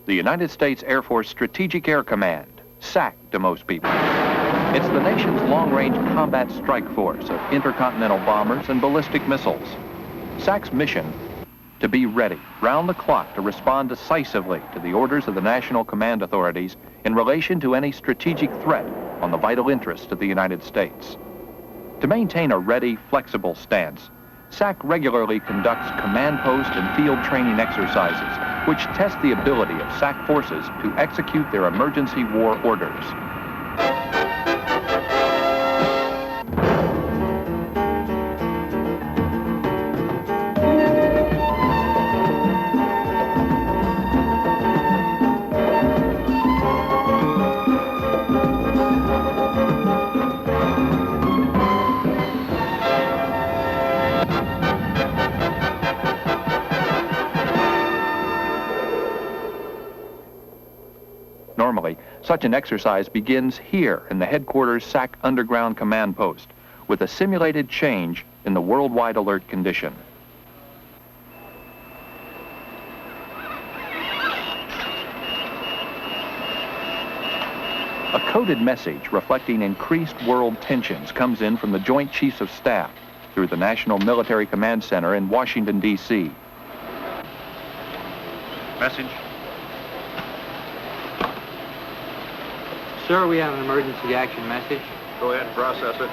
the United States Air Force Strategic Air Command, SAC to most people. It's the nation's long-range combat strike force of intercontinental bombers and ballistic missiles. SAC's mission, to be ready, round the clock, to respond decisively to the orders of the national command authorities in relation to any strategic threat on the vital interests of the United States. To maintain a ready, flexible stance, SAC regularly conducts command post and field training exercises, which test the ability of SAC forces to execute their emergency war orders. Normally, such an exercise begins here in the headquarters SAC Underground Command Post with a simulated change in the worldwide alert condition. A coded message reflecting increased world tensions comes in from the Joint Chiefs of Staff through the National Military Command Center in Washington, D.C. Message. Sir, we have an emergency action message. Go ahead and process it.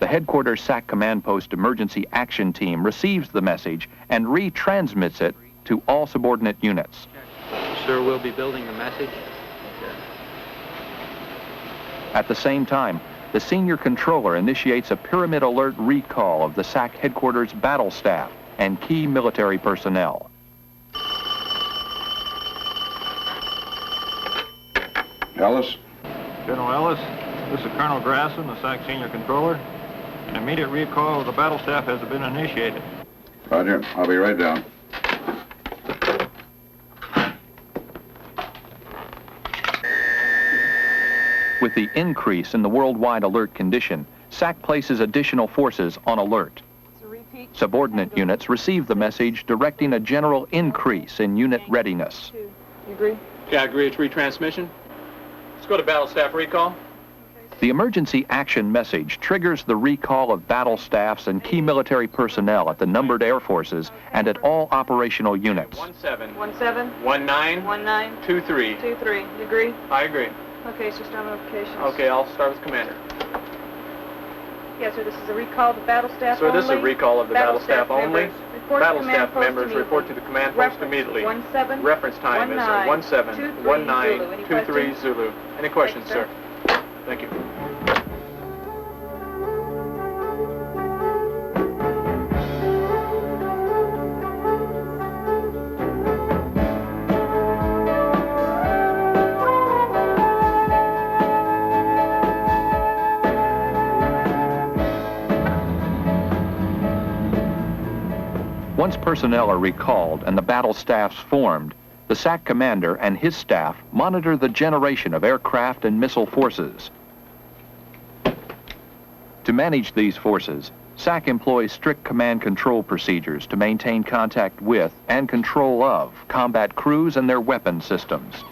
The headquarters SAC Command Post Emergency Action Team receives the message and retransmits it to all subordinate units. Sir, we'll be building the message. At the same time, the senior controller initiates a pyramid alert recall of the SAC headquarters battle staff and key military personnel. Ellis? General Ellis, this is Colonel Grasson, the SAC Senior Controller. An immediate recall of the battle staff has been initiated. Roger. I'll be right down. With the increase in the worldwide alert condition, SAC places additional forces on alert. Subordinate units receive the message directing a general increase in unit readiness. You agree? Yeah, I agree. It's retransmission. Let's go to battle staff recall. The emergency action message triggers the recall of battle staffs and key military personnel at the numbered air forces and at all operational units. 17. 17. 19. 19. 23. 23. You agree? I agree. Okay, so start notifications. Okay, I'll start with commander. Yes, sir, this is a recall of the battle staff Sir, only. this is a recall of the battle staff only. Battle staff members report to the command post immediately. 17. Reference time is 171923 Zulu. Any questions, sir? Thank you. Once personnel are recalled and the battle staffs formed, the SAC commander and his staff monitor the generation of aircraft and missile forces. To manage these forces, SAC employs strict command control procedures to maintain contact with and control of combat crews and their weapon systems.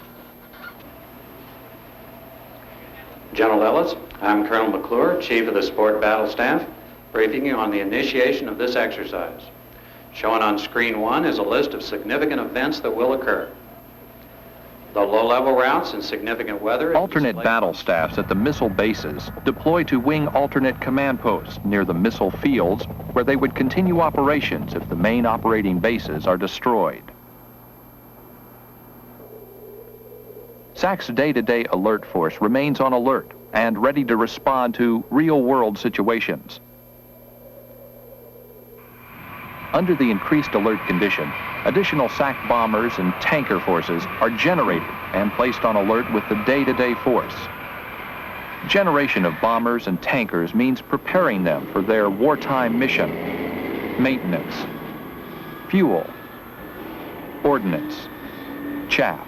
General Ellis, I'm Colonel McClure, Chief of the Support Battle Staff, briefing you on the initiation of this exercise. Shown on screen 1 is a list of significant events that will occur. The low-level routes and significant weather... Alternate battle staffs at the missile bases deploy to wing alternate command posts near the missile fields where they would continue operations if the main operating bases are destroyed. SAC's day-to-day alert force remains on alert and ready to respond to real-world situations. Under the increased alert condition, additional SAC bombers and tanker forces are generated and placed on alert with the day-to-day force. Generation of bombers and tankers means preparing them for their wartime mission, maintenance, fuel, ordnance, chaff.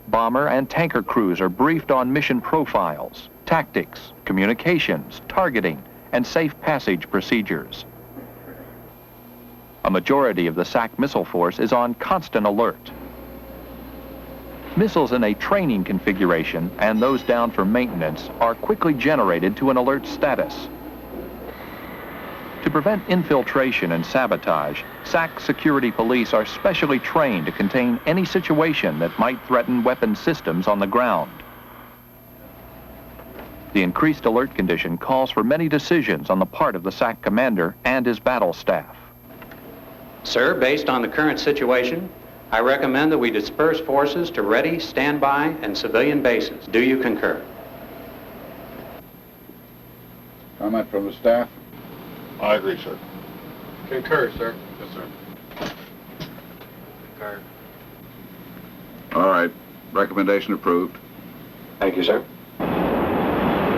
Bomber and tanker crews are briefed on mission profiles, tactics, communications, targeting, and safe passage procedures. A majority of the SAC missile force is on constant alert. Missiles in a training configuration and those down for maintenance are quickly generated to an alert status. To prevent infiltration and sabotage, SAC security police are specially trained to contain any situation that might threaten weapon systems on the ground. The increased alert condition calls for many decisions on the part of the SAC commander and his battle staff. Sir, based on the current situation, I recommend that we disperse forces to ready, standby, and civilian bases. Do you concur? Comment from the staff? I agree, sir. Concur, sir. Yes, sir. Concur. All right. Recommendation approved. Thank you, sir.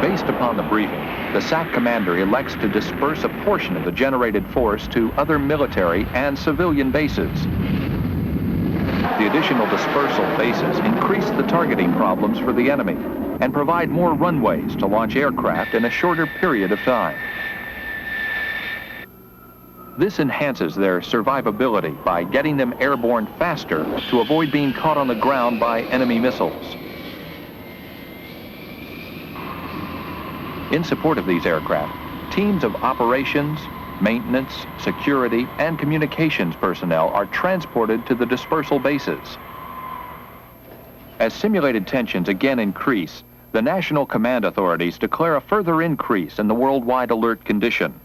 Based upon the briefing, the SAC commander elects to disperse a portion of the generated force to other military and civilian bases. The additional dispersal bases increase the targeting problems for the enemy and provide more runways to launch aircraft in a shorter period of time. This enhances their survivability by getting them airborne faster to avoid being caught on the ground by enemy missiles. In support of these aircraft, teams of operations, maintenance, security, and communications personnel are transported to the dispersal bases. As simulated tensions again increase, the national command authorities declare a further increase in the worldwide alert condition.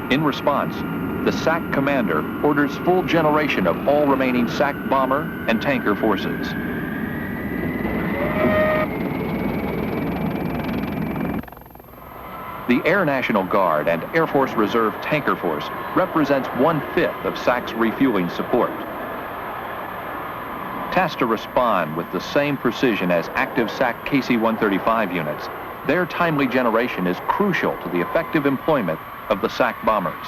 In response, the SAC commander orders full generation of all remaining SAC bomber and tanker forces. The Air National Guard and Air Force Reserve Tanker Force represents 1/5 of SAC's refueling support. Tasked to respond with the same precision as active SAC KC-135 units, their timely generation is crucial to the effective employment of the SAC bombers.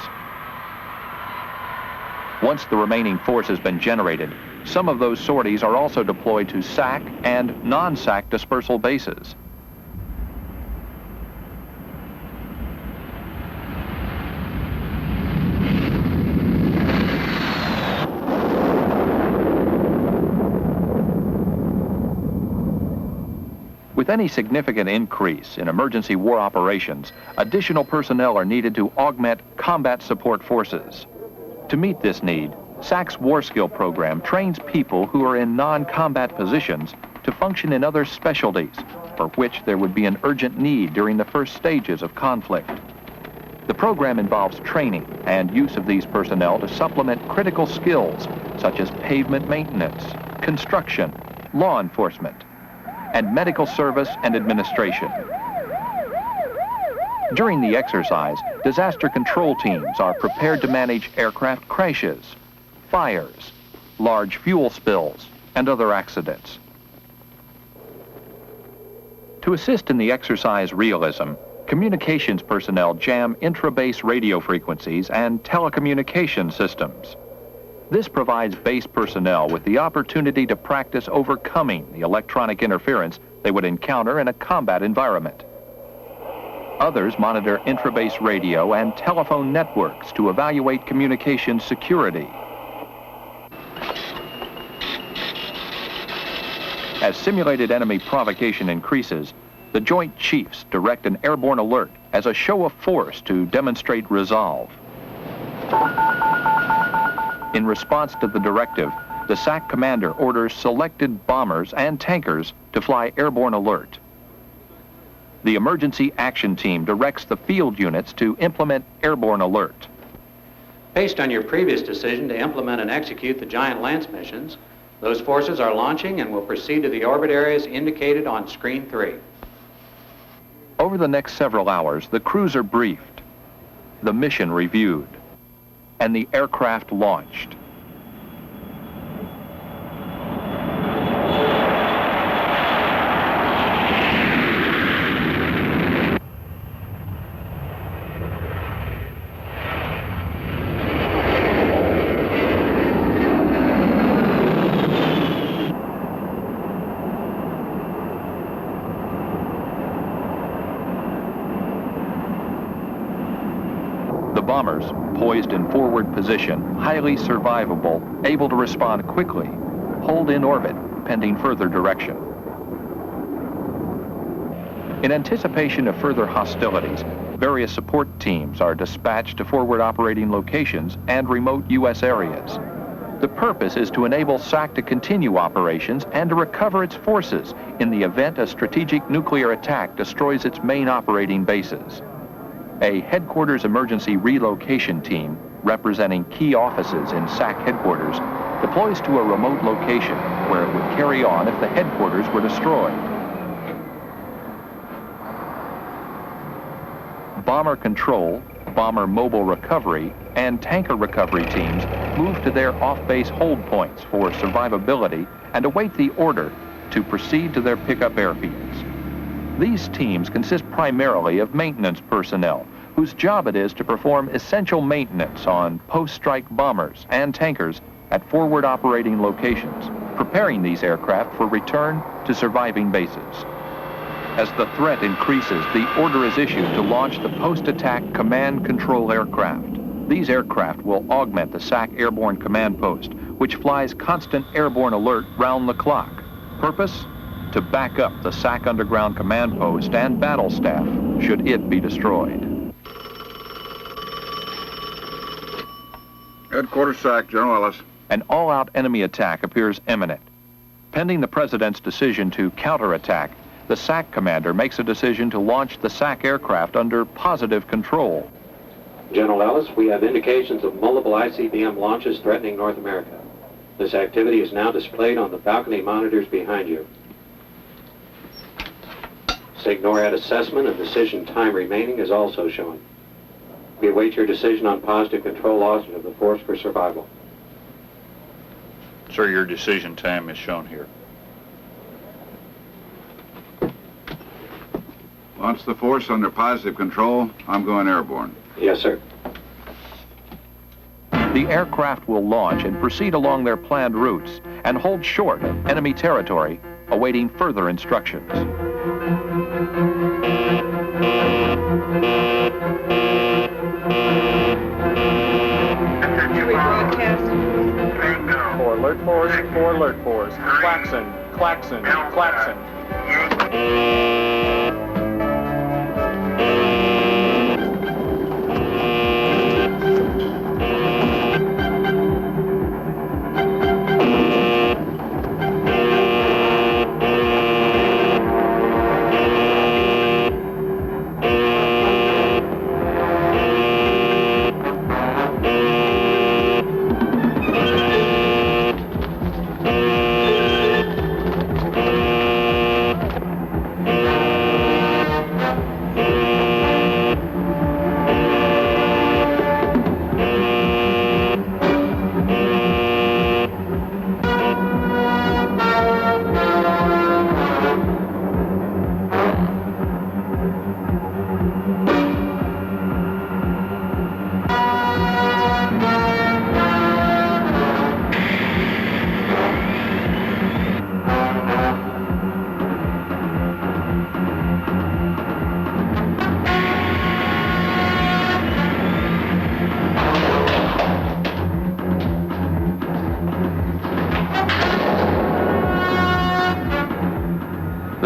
Once the remaining force has been generated, some of those sorties are also deployed to SAC and non-SAC dispersal bases. With any significant increase in emergency war operations, additional personnel are needed to augment combat support forces. To meet this need, SAC's War Skill program trains people who are in non-combat positions to function in other specialties, for which there would be an urgent need during the first stages of conflict. The program involves training and use of these personnel to supplement critical skills such as pavement maintenance, construction, law enforcement, and medical service and administration. During the exercise, disaster control teams are prepared to manage aircraft crashes, fires, large fuel spills, and other accidents. To assist in the exercise realism, communications personnel jam intra-base radio frequencies and telecommunication systems. This provides base personnel with the opportunity to practice overcoming the electronic interference they would encounter in a combat environment. Others monitor intra-base radio and telephone networks to evaluate communication security. As simulated enemy provocation increases, the Joint Chiefs direct an airborne alert as a show of force to demonstrate resolve. In response to the directive, the SAC commander orders selected bombers and tankers to fly airborne alert. The emergency action team directs the field units to implement airborne alert. Based on your previous decision to implement and execute the Giant Lance missions, those forces are launching and will proceed to the orbit areas indicated on screen 3. Over the next several hours, the crews are briefed, the mission reviewed, and the aircraft launched. The The bombers, poised in forward position, highly survivable, able to respond quickly, hold in orbit, pending further direction. In anticipation of further hostilities, various support teams are dispatched to forward operating locations and remote U.S. areas. The purpose is to enable SAC to continue operations and to recover its forces in the event a strategic nuclear attack destroys its main operating bases. A headquarters emergency relocation team representing key offices in SAC headquarters deploys to a remote location where it would carry on if the headquarters were destroyed. Bomber control, bomber mobile recovery, and tanker recovery teams move to their off-base hold points for survivability and await the order to proceed to their pickup airfields. These teams consist primarily of maintenance personnel whose job it is to perform essential maintenance on post-strike bombers and tankers at forward operating locations, preparing these aircraft for return to surviving bases. As the threat increases, the order is issued to launch the post-attack command control aircraft. These aircraft will augment the SAC Airborne Command Post, which flies constant airborne alert round the clock. Purpose? To back up the SAC Underground Command Post and battle staff, should it be destroyed. Headquarters SAC, General Ellis. An all-out enemy attack appears imminent. Pending the President's decision to counterattack, the SAC commander makes a decision to launch the SAC aircraft under positive control. General Ellis, we have indications of multiple ICBM launches threatening North America. This activity is now displayed on the balcony monitors behind you. SIGNORAD assessment and decision time remaining is also shown. We await your decision on positive control loss of the force for survival. Sir, your decision time is shown here. Launch the force under positive control. I'm going airborne. Yes, sir. The aircraft will launch and proceed along their planned routes and hold short of enemy territory, awaiting further instructions. For alert force. Klaxon, klaxon, klaxon.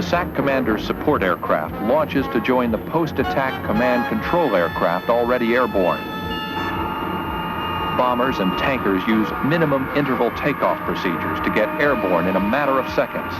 SAC commander's support aircraft launches to join the post-attack command control aircraft already airborne. Bombers and tankers use minimum interval takeoff procedures to get airborne in a matter of seconds.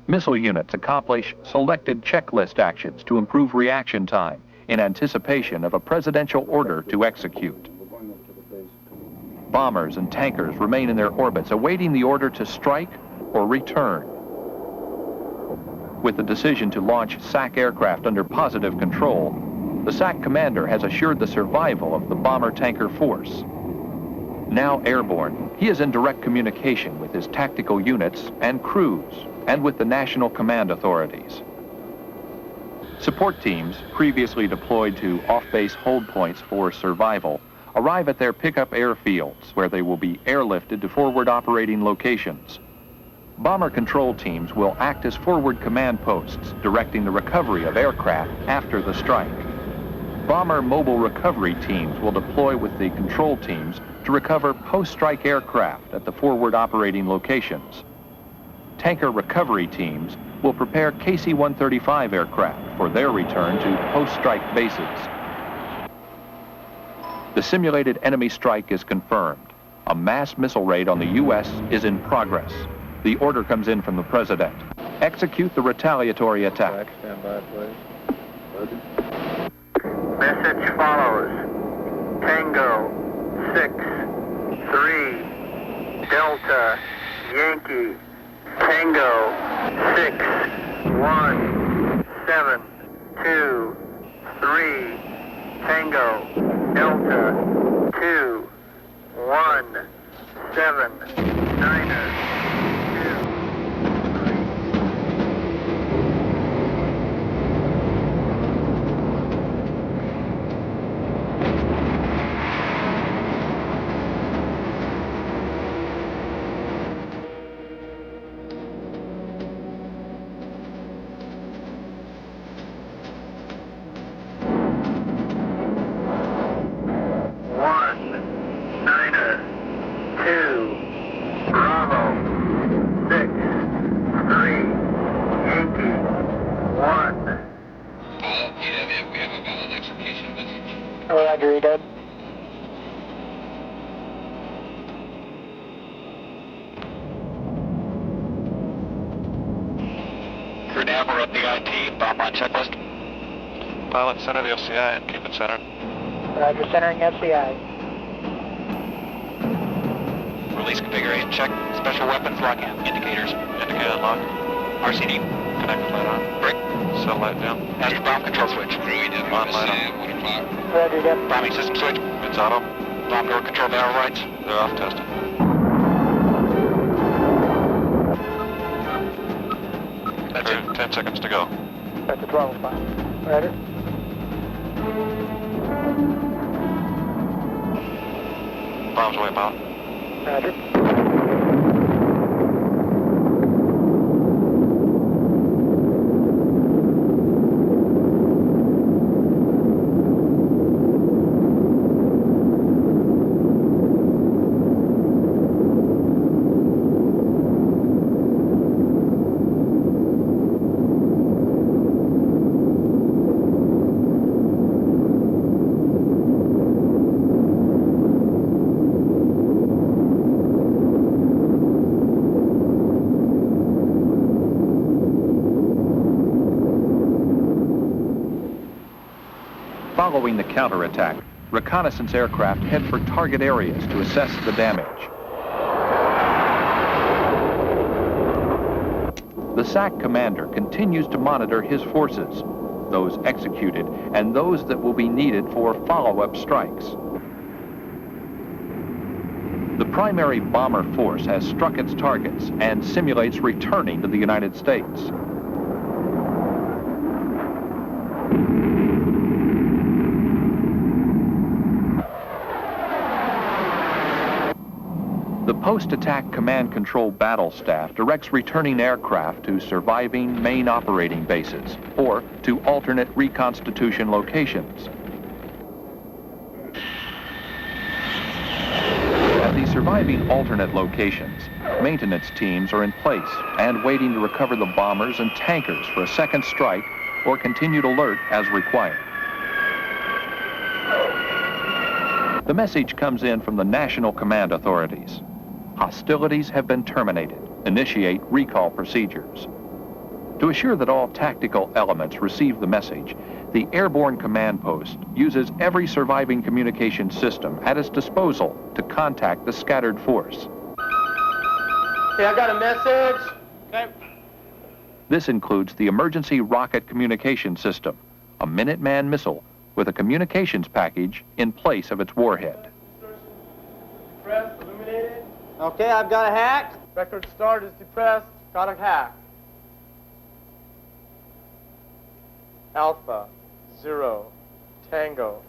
Missile units accomplish selected checklist actions to improve reaction time in anticipation of a presidential order to execute. Bombers and tankers remain in their orbits, awaiting the order to strike or return. With the decision to launch SAC aircraft under positive control, the SAC commander has assured the survival of the bomber-tanker force. Now airborne, he is in direct communication with his tactical units and crews, and with the national command authorities. Support teams, previously deployed to off-base hold points for survival, arrive at their pickup airfields, where they will be airlifted to forward operating locations. Bomber control teams will act as forward command posts, directing the recovery of aircraft after the strike. Bomber mobile recovery teams will deploy with the control teams to recover post-strike aircraft at the forward operating locations. Tanker recovery teams will prepare KC-135 aircraft for their return to post-strike bases. The simulated enemy strike is confirmed. A mass missile raid on the U.S. is in progress. The order comes in from the President. Execute the retaliatory attack. Stand by, please. Message follows. Tango 6-3 Delta Yankee. Tango 6-1-7-2-3 Tango Delta 2-1-7-9er. We're up the IT, bomb on checklist. Pilot, center the FCI and keep it centered. Roger, centering FCI. Release configuration check. Special weapons lock-in. Indicators. Indicator lock. RCD. Connected light on. Brick. Satellite down. Master bomb control switch. On light on. Roger, Deb. Bombing system switch. It's auto. Bomb door control barrel rights. They're off testing. That's it. 10 seconds to go. That's a 12 spot. Roger. Bombs wipe out. Roger. Following the counterattack, reconnaissance aircraft head for target areas to assess the damage. The SAC commander continues to monitor his forces, those executed and those that will be needed for follow-up strikes. The primary bomber force has struck its targets and simulates returning to the United States. The post-attack command control battle staff directs returning aircraft to surviving main operating bases or to alternate reconstitution locations. At the surviving alternate locations, maintenance teams are in place and waiting to recover the bombers and tankers for a second strike or continued alert as required. The message comes in from the national command authorities. Hostilities have been terminated. Initiate recall procedures. To assure that all tactical elements receive the message, the Airborne Command Post uses every surviving communication system at its disposal to contact the scattered force. Hey, I got a message. Okay. This includes the Emergency Rocket Communication System, a Minuteman missile with a communications package in place of its warhead. Depressed, illuminated. Okay, I've got a hack. Record start is depressed, got a hack. Alpha, 0, Tango.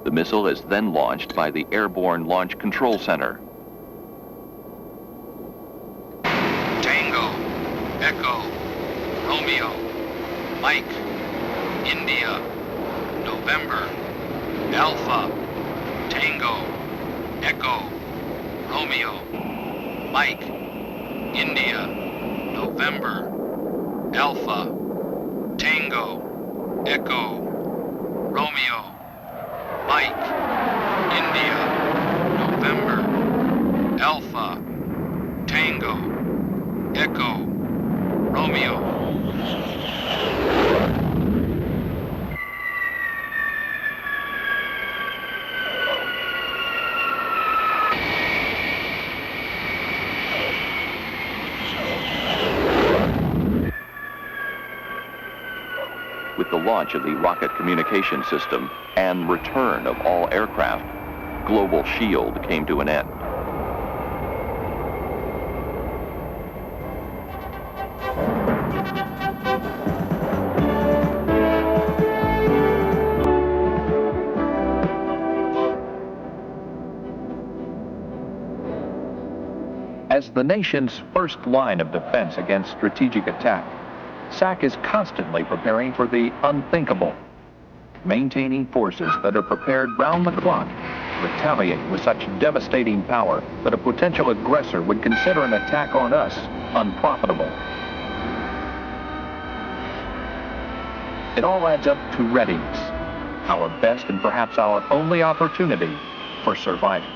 The missile is then launched by the Airborne Launch Control Center. Tango, Echo, Romeo, Mike, India, November, Alpha, Tango, Echo, Romeo, Mike, India, November, Alpha, Tango, Echo, Romeo, Mike, India, November, Alpha, Tango, Echo, Romeo. With the launch of the rocket communication system and return of all aircraft, Global Shield came to an end. As the nation's first line of defense against strategic attack, SAC is constantly preparing for the unthinkable, maintaining forces that are prepared round the clock to retaliate with such devastating power that a potential aggressor would consider an attack on us unprofitable. It all adds up to readiness, our best and perhaps our only opportunity for survival.